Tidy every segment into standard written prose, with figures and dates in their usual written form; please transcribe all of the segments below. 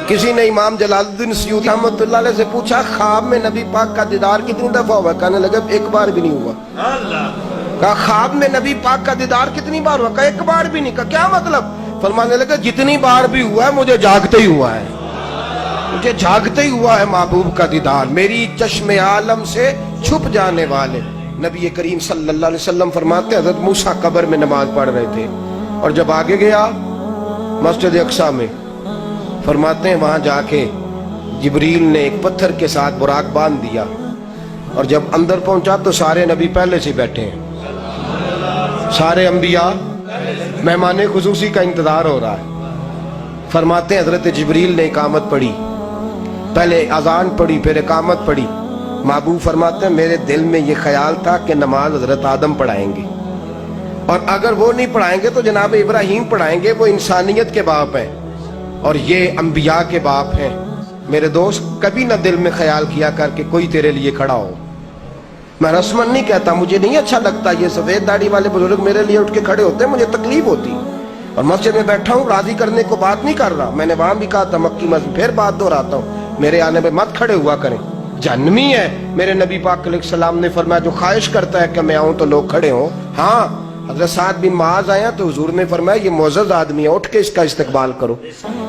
किसी ने इमाम जलालुद्दीन सयूती रहमतुल्लाह अलैह से पूछा ख्वाब में नबी पाक का दीदार कितनी दफा हुआ? कहने लगे एक बार भी नहीं हुआ। कहा ख्वाब में नबी पाक का दीदार कितनी बार हुआ? कहा एक बार भी नहीं। कहा क्या मतलब? फरमाने लगे जितनी बार भी हुआ है मुझे जागते ही हुआ है, मुझे जागते ही हुआ है महबूब का दीदार, मेरी चश्मे आलम से छुप जाने वाले। नबी करीम सल्लल्लाहु अलैहि वसल्लम फरमाते हज़रत मूसा कब्र में नमाज पढ़ रहे थे और जब आगे गया मस्जिद अक्सा में, फरमाते हैं वहां जाके जिब्रील ने एक पत्थर के साथ बुराक बांध दिया और जब अंदर पहुंचा तो सारे नबी पहले से बैठे हैं, सारे अंबिया मेहमान खुसूसी का इंतजार हो रहा है। फरमाते हैं हजरत जिब्रील ने इकामत पढ़ी, पहले अजान पढ़ी फिर इकामत पढ़ी। महबूब फरमाते हैं मेरे दिल में ये ख्याल था कि नमाज हजरत आदम पढ़ाएंगे और अगर वो नहीं पढ़ाएंगे तो जनाब इब्राहीम पढ़ाएंगे, वो इंसानियत के बाप हैं और ये अंबिया के बाप हैं। मेरे दोस्त कभी ना दिल में ख्याल किया कर कि कोई तेरे लिए खड़ा हो। मैं रस्मन नहीं कहता, मुझे नहीं अच्छा लगता ये सफेद दाढ़ी वाले बुजुर्ग मेरे लिए उठ के खड़े होते हैं, मुझे तकलीफ होती। और मस्जिद में बैठा हूँ, राजी करने को बात नहीं कर रहा। मैंने वहां भी कहा था मक्की मस्जिद, फिर बात दोहराता हूँ, मेरे आने पे मत खड़े हुआ करें, जहन्नमी है। मेरे नबी पाक अलैहिस्सलाम ने फरमाया जो ख्वाहिश करता है कि मैं आऊं तो लोग खड़े हों। हाँ, हज़रत साद बिन मुआज़ आया तो हुजूर ने फरमाया ये मुअज़्ज़ज़ आदमी है, उठ के इसका इस्तकबाल करो।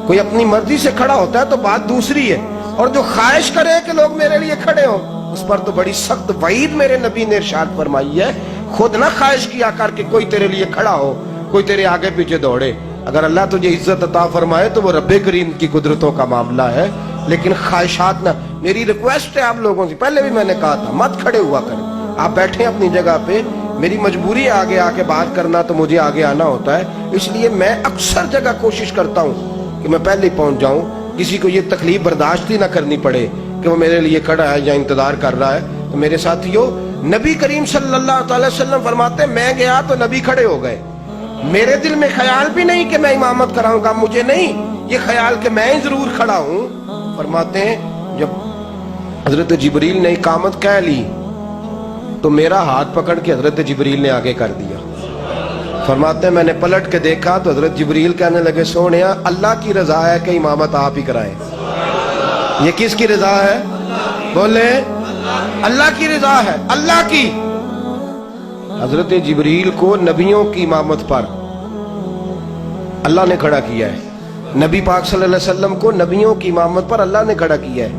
कोई अपनी मर्जी से खड़ा होता है तो बात दूसरी है, और जो ख्वाहिश करे कि लोग मेरे लिए खड़े हों उस पर तो बड़ी सख्त वईद मेरे नबी ने इरशाद फरमाई है। खुद ना ख्वाहिश किया कर कि कोई तेरे लिए खड़ा हो, कोई तेरे आगे पीछे दौड़े। अगर अल्लाह तुझे इज्जत अता फरमाए तो वो रब्बे करीम की कुदरतों का मामला है, लेकिन ख्वाहिशात ना। मेरी रिक्वेस्ट है आप लोगों से, पहले भी मैंने कहा था मत खड़े हुआ करें, आप बैठे अपनी जगह पे। मेरी मजबूरी है आगे आके बात करना, तो मुझे आगे आना होता है, इसलिए मैं अक्सर जगह कोशिश करता हूँ कि मैं पहले ही पहुंच जाऊं, किसी को ये तकलीफ बर्दाश्त ही ना करनी पड़े कि वो मेरे लिए खड़ा है या इंतजार कर रहा है। तो मेरे साथियों, नबी करीम सल्लल्लाहु अलैहि वसल्लम फरमाते मैं गया तो नबी खड़े हो गए। मेरे दिल में ख्याल भी नहीं कि मैं इमामत कराऊंगा, मुझे नहीं ये ख्याल कि मैं ही जरूर खड़ा हूं। फरमाते हैं जब हजरत जिब्रील ने इकामत कह ली तो मेरा हाथ पकड़ के हजरत जिब्रील ने आगे कर दिया। फरमाते हैं मैंने पलट के देखा तो हजरत जिब्रील कहने लगे सोनिया अल्लाह की रजा है कि इमामत आप ही कराएं। ये किसकी रजा है? बोले अल्लाह की रजा है, अल्लाह की। हजरत जिब्रील को नबियों की इमामत पर अल्लाह ने खड़ा किया है, नबी पाक सल्लल्लाहु अलैहि वसल्लम को नबियों की इमामत पर अल्लाह ने खड़ा किया है,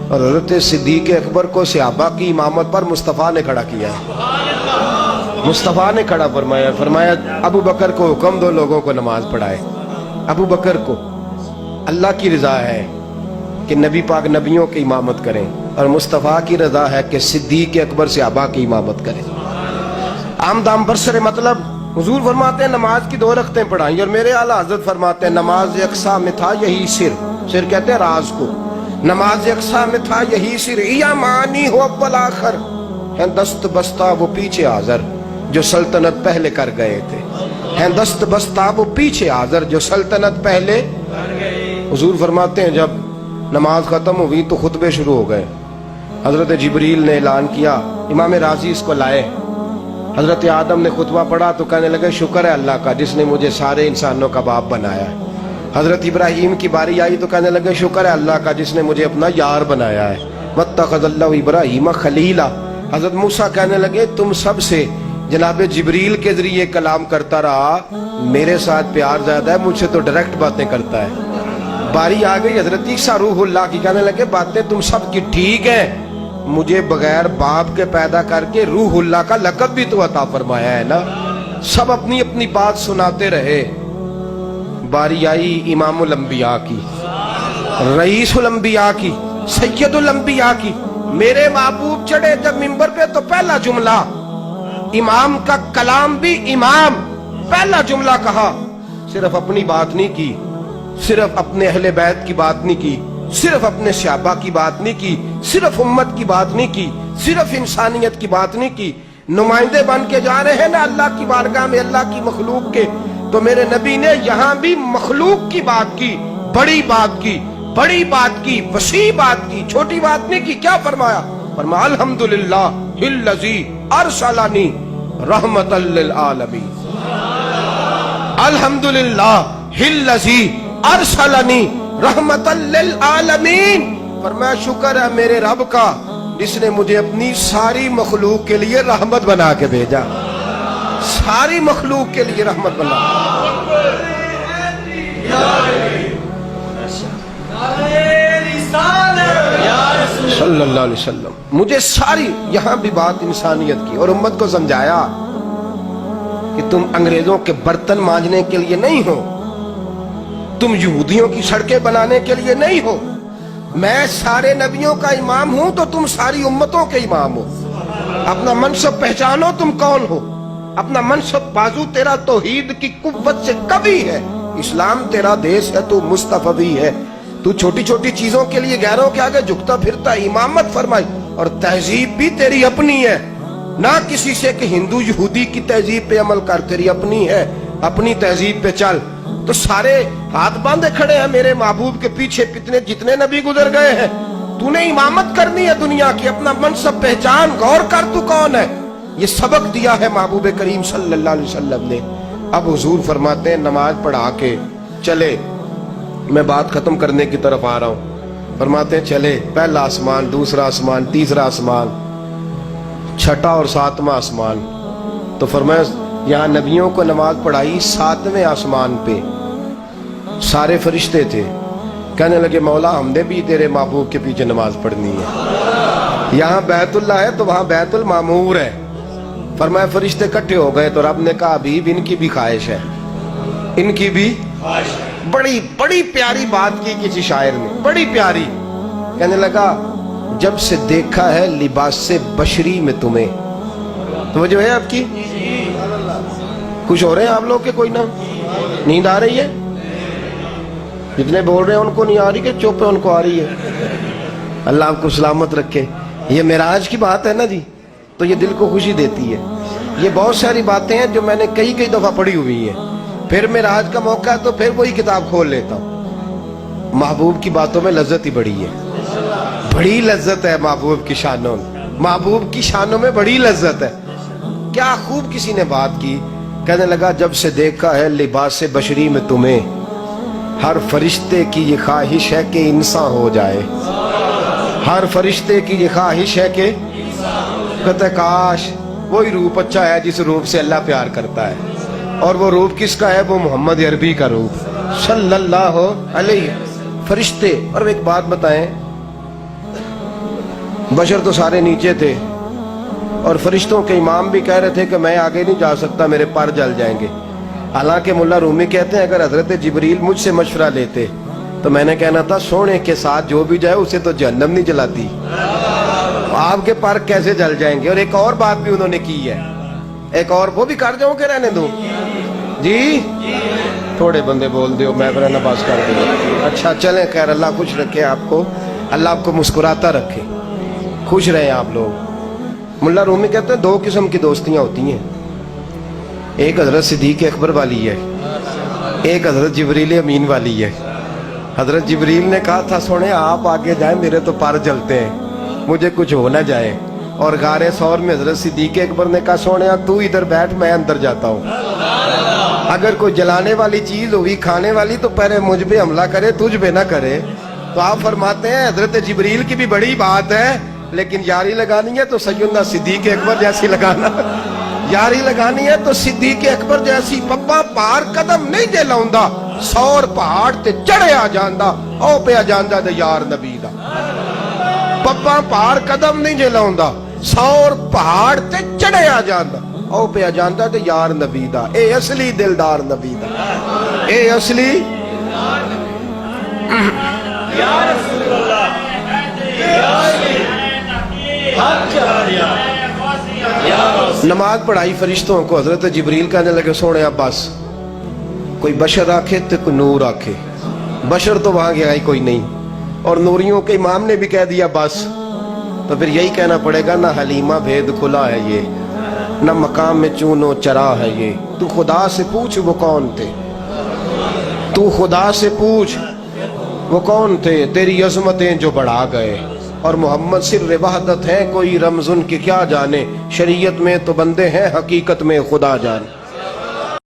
और हजरत सिद्दीक अकबर को सहाबा की इमामत पर मुस्तफ़ा ने खड़ा किया है। मुस्तफ़ा ने खड़ा फरमाया, फरमाया अबू बकर को हुक्म दो लोगों को नमाज पढ़ाए। अबू बकर को अल्लाह की रजा है कि नबी पाक नबियों की इमामत करें, और मुस्तफ़ा की रजा है कि सिद्दीक अकबर सहाबा की इमामत करें। आम दाम बरसरे मतलब हुजूर फरमाते हैं नमाज की 2 रकतें पढ़ाई, और मेरे आला हजरत फरमाते हैं नमाज अक्सा में था यही सिर, सिर कहते हैं राज को, नमाज अक्सा में था यही सिर, या मानी हो अव्वल आखिर है दस्त बस्ता वो पीछे हाज़र जो सल्तनत पहले कर गए थे, है दस्त बस्ता वो पीछे हाज़र जो सल्तनत पहले। हुजूर फरमाते हैं जब नमाज खत्म हुई तो खुतबे शुरू हो गए। हजरत जिब्रील ने ऐलान किया, इमाम राजी इसको लाए। हजरत आदम ने खुतबा पढ़ा तो कहने लगे शुक्र है अल्लाह का जिसने मुझे सारे इंसानों का बाप बनाया है। हजरत इब्राहीम की बारी आई तो कहने लगे शुक्र है अल्लाह का जिसने मुझे अपना यार बनाया है, वत्तखज़ल्लाहु इब्राहीम खलीला। हजरत मूसा कहने लगे तुम सबसे जनाब जिब्रील के जरिए कलाम करता रहा, मेरे साथ प्यार ज्यादा है, मुझसे तो डायरेक्ट बातें करता है। बारी आ गई हजरत ईसा रूहुल्लाह की, कहने लगे बातें तुम सब की ठीक है, मुझे बगैर बाप के पैदा करके रूहुल्लाह का लक़ब भी तो अता फरमाया है ना। सब अपनी अपनी बात सुनाते रहे। बारी आई इमामुल अंबिया की, रईसुल अंबिया की, सैयदुल अंबिया की। मेरे महबूब चढ़े जब मिंबर पे तो पहला जुमला, इमाम का कलाम भी इमाम, पहला जुमला कहा, सिर्फ अपनी बात नहीं की, सिर्फ अपने अहले बैत की बात नहीं की, सिर्फ अपने सहाबा की बात नहीं की, सिर्फ उम्मत की बात नहीं की, सिर्फ इंसानियत की बात नहीं की। नुमाइंदे बन के जा रहे हैं ना अल्लाह की बारगाह में, अल्लाह की मखलूक के, तो मेरे नबी ने यहाँ भी मखलूक की बात की, बड़ी बात की, बड़ी बात की, वसी बात की, छोटी बात नहीं की। क्या फरमाया? फरमाया अल्हम्दुलिल्लाह हिल्लज़ी अरसलनी रहमतल लिल आलमीन, अल्हम्दुलिल्लाह हिल्लज़ी अरसलनी रहमतल लिल आलमीन। फरमाया शुक्र है मेरे रब का जिसने मुझे अपनी सारी मखलूक के लिए रहमत बना के भेजा, सारी मखलूक के लिए रहमत बना। सल्लल्लाहु अलैहि वसल्लम मुझे सारी, यहां भी बात इंसानियत की और उम्मत को समझाया कि तुम अंग्रेजों के बर्तन मांजने के लिए नहीं हो, तुम यहूदियों की सड़कें बनाने के लिए नहीं हो। मैं सारे नबियों का इमाम हूं तो तुम सारी उम्मतों के इमाम हो। अपना मनसब पहचानो, तुम कौन हो। अपना मनसब बाजू तेरा तौहीद की कुव्वत से कभी है, इस्लाम तेरा देश है, तू मुस्तफवी है। तू छोटी छोटी चीजों के लिए गैरों के आगे झुकता फिरता, इमामत फरमाई और तहजीब भी तेरी अपनी है, ना किसी से कि हिंदू यहूदी की तहजीब पे अमल कर, तेरी अपनी है, अपनी तहजीब पे चल। तो सारे हाथ बांधे खड़े हैं मेरे महबूब के पीछे, कितने जितने नबी गुजर गए हैं। तूने इमामत करनी है दुनिया की, अपना मनसब पहचान, गौर कर तू कौन है। ये सबक दिया है महबूब करीम सल्लल्लाहु अलैहि वसल्लम ने। अब हुजूर फरमाते हैं नमाज पढ़ा के चले, मैं बात खत्म करने की तरफ आ रहा हूं। फरमाते हैं चले, पहला आसमान, दूसरा आसमान, तीसरा आसमान, छठा और सातवां आसमान। तो फरमाया यहाँ नबियों को नमाज पढ़ाई 7वें आसमान पे, सारे फरिश्ते थे। कहने लगे मौला हमने भी तेरे महबूब के पीछे नमाज पढ़नी है। यहाँ बैतुल्लाह है तो वहां बैतुल मामूर है। फरमाया फरिश्ते इकट्ठे हो गए तो रब ने कहा अभी इनकी भी ख्वाहिश है, इनकी भी। बड़ी बड़ी प्यारी बात की किसी शायर ने, बड़ी प्यारी। कहने लगा जब से देखा है लिबास से बशरी में तुम्हें, तो जो है आपकी खुश हो रहे हैं आप लोग के, कोई ना नींद आ रही है? जितने बोल रहे हैं उनको नहीं आ रही कि चुप है उनको आ रही है? अल्लाह आपको सलामत रखे। ये मेराज की बात है ना जी, तो ये दिल को खुशी देती है। ये बहुत सारी बातें हैं जो मैंने कई कई दफा पढ़ी हुई है, फिर मेराज का मौका है तो फिर वही किताब खोल लेता हूँ। महबूब की बातों में लज्जत ही बड़ी है, बड़ी लज्जत है महबूब की शानों में, महबूब की शानों में बड़ी लज्जत है। क्या खूब किसी ने बात की। कहने लगा जब से देखा है लिबास से बशरी में तुम्हें, हर फरिश्ते की ये ख्वाहिश है कि इंसान हो जाए, हर फरिश्ते की ये ख्वाहिश है कि कहते काश वही रूप अच्छा है जिस रूप से अल्लाह प्यार करता है। और वो रूप किसका है? वो मोहम्मद अरबी का रूप सल्लल्लाहु अलैहि। फरिश्ते, और एक बात बताएं, बशर तो सारे नीचे थे और फरिश्तों के इमाम भी कह रहे थे कि मैं आगे नहीं जा सकता, मेरे पर जल जाएंगे। हालांकि मुल्ला रूमी कहते हैं अगर हजरत जिब्रील मुझसे मशवरा लेते तो मैंने कहना था सोने के साथ जो भी जाए उसे तो जहन्नम नहीं जलाती, आपके पर कैसे जल जाएंगे। और एक और बात भी उन्होंने की है, एक और, वो भी कर जाऊं कि रहने दूं जी? थोड़े बंदे बोल दो, मैं फिर नबाज कर दूं। अच्छा चलें, खैर अल्लाह खुश रखे आपको, अल्लाह आपको मुस्कुराता रखे, खुश रहे आप लोग। मुल्ला रूमी कहते हैं दो किस्म की दोस्तियां होती हैं, एक हजरत सिद्दीक अकबर वाली है, एक हजरत जिब्रील अमीन वाली है। हजरत जिब्रील ने कहा था सोने आप आगे जाए, मेरे तो पर जलते हैं, मुझे कुछ हो ना जाए। और गारे सौर में हजरत सिद्दीक अकबर ने कहा सोने तू इधर बैठ, मैं अंदर जाता हूँ। अगर कोई जलाने वाली चीज हुई खाने वाली तो पहले मुझ पे हमला करे, तुझ पे ना करे। तो आप फरमाते हैं हजरत जिब्रील की भी बड़ी बात है, लेकिन यारी लगानी है तो सैयदना सिद्दीक अकबर जैसी लगाना, यारी लगानी है तो सिद्दीक अकबर जैसी। पप्पा पार कदम नहीं जे लाउंदा, सौर पहाड़ ते चढ़िया जांदा, ओ पिया जांदा ते यार नबी दा। पप्पा पार कदम नहीं जे लाउंदा, सौर पहाड़ ते चढ़िया जांदा, ओ पिया जांदा ते यार नबी दा। ए असली दिलदार नबी दा, ए असली या रसूलुल्लाह, नमाज पढ़ाई फरिश्तों को। हजरत जिब्रील कहने लगे सोने अब बस, कोई बशर आखे तो कोई नूर आखे, बशर तो वहां गया ही कोई नहीं, और नूरियों के इमाम ने भी कह दिया बस, तो फिर यही कहना पड़ेगा ना हलीमा भेद खुला है ये, ना मकाम में चूनो चरा है ये। तू खुदा से पूछ वो कौन थे, तू खुदा से पूछ वो कौन थे, तेरी अजमतें जो बढ़ा गए। और मोहम्मद सिर्र वहदत है, कोई रमजुन की क्या जाने, शरीयत में तो बंदे हैं हकीकत में खुदा जाने।